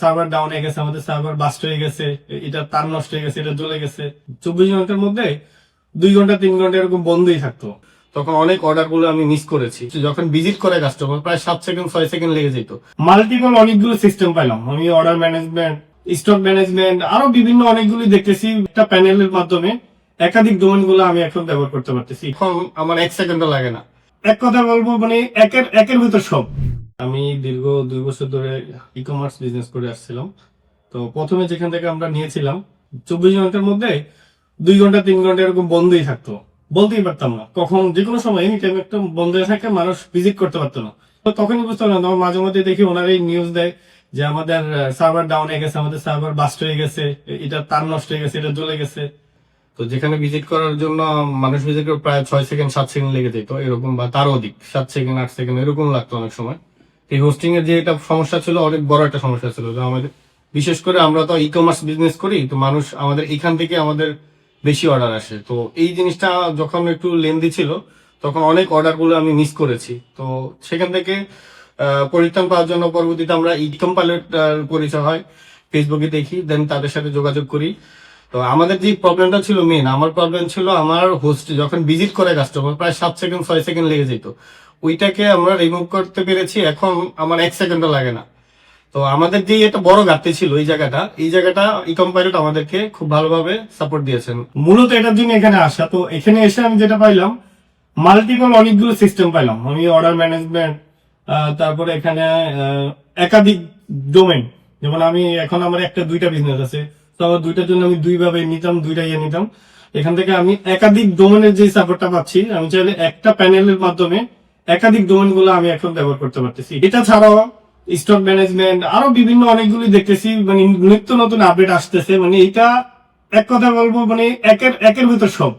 Server down হয়ে গেছে, আমাদের সার্ভার বাস্ট হয়ে গেছে, এটা তার নষ্ট হয়ে গেছে, এটা জ্বলে গেছে। 24 ঘন্টার মধ্যে 2 ঘন্টা 3 ঘন্টা এরকম বন্ধই থাকতো। তখন অনেক অর্ডার গুলো আমি মিস করেছি। যখন ভিজিট করে কাস্টমার প্রায় 7 সেকেন্ড 6 সেকেন্ড লেগে যেত। মাল্টিপল অনেকগুলো সিস্টেম পাইলাম আমি, অর্ডার ম্যানেজমেন্ট, স্টক ম্যানেজমেন্ট, আরো বিভিন্ন অনেকগুলি দেখতেছি। একটা প্যানেলের মাধ্যমে একাধিক ডোমেন গুলো আমি এখন ব্যবহার করতে পারতেছি। এখন আমার 1 সেকেন্ডও লাগে না। এক কথা বলবো মানে একের ভিতর সব। আমি দীর্ঘ 2 বছর ধরে ই কমার্স বিজনেস করে আসছিলাম। তো প্রথমে যেখান থেকে আমরা নিয়েছিলাম 24 ঘন্টার মধ্যে 2 ঘন্টা 3 ঘন্টা এরকম বন্ধই থাকতো, বলতেই পারতাম না কখন, যে কোনো সময় এনি টাইম একটা বন্ধ হয়ে থাকে, মানুষ ভিজিট করতে পারতো না। তো তখনই বুঝতে পারলাম, তখন মাঝে মধ্যে দেখি ওনারাই নিউজ দেয় যে আমাদের সার্ভার ডাউন হয়ে গেছে, আমাদের সার্ভার বাস্ট হয়ে গেছে, এটা তার নষ্ট হয়ে গেছে, এটা জ্বলে গেছে। তো যেখানে ভিজিট করার জন্য মানুষ ভিজিট করে প্রায় 6 সেকেন্ড 7 সেকেন্ড লেগে যেত এরকম, বা তারও অধিক 7 সেকেন্ড 8 সেকেন্ড এরকম লাগতো অনেক সময়। এই হোস্টিং এর যে এটা সমস্যা ছিল, অনেক বড় একটা সমস্যা ছিল। যে আমাদের বিশেষ করে আমরা তো ই কমার্স বিজনেস করি, তো মানুষ আমাদের এখান থেকে আমাদের বেশি অর্ডার আসে। তো এই জিনিসটা যখন একটু লেন্দি ছিল, তখন অনেক অর্ডার গুলো আমি মিস করেছি। তো সেখান থেকে পরিত্রাণ পাওয়ার জন্য পরবর্তীতে আমরা ই কম্পাইলার পরিচয় হয়, ফেসবুকে দেখি, দেন তাদের সাথে যোগাযোগ করি। তো আমাদের যে প্রবলেমটা ছিল, মেন আমার প্রবলেম ছিল, আমার হোস্ট যখন ভিজিট করে কাস্টমার প্রায় 7 সেকেন্ড 6 সেকেন্ড লেগে যেত। ওইটাকে আমরা রিমুভ করতে পেরেছি, এখন আমার 1 সেকেন্ডও লাগে না। তো আমাদের যে একটা বড় ঘাটতি ছিল এই জায়গাটা ই কম্পাইলার আমাদেরকে খুব ভালোভাবে সাপোর্ট দিয়েছেন। মূলত এটার জন্য এখানে আসা। তো এখানে এসে আমি যেটা পাইলাম, মাল্টিপল অনেকগুলো সিস্টেম পাইলাম আমি, অর্ডার ম্যানেজমেন্ট, তারপরে এখানে একাধিক ডোমেন। যেমন আমি এখন আমার একটা 2টা বিজনেস আছে, তো আমার 2টার জন্য আমি 2 ভাবে নিতাম, 2টা ইয়ে নিতাম। এখান থেকে আমি একাধিক ডোমেনের যে সাপোর্টটা পাচ্ছি, আমি চাইলে একটা প্যানেলের মাধ্যমে একাধিক ডোমেন গুলো আমি এখন ব্যবহার করতে পারতেছি। এটা ছাড়াও স্টক ম্যানেজমেন্ট, আরো বিভিন্ন অনেকগুলি দেখতেছি, মানে নিত্য নতুন আপডেট আসতেছে। মানে এটা এক কথা বলবো মানে একের ভিতর সব।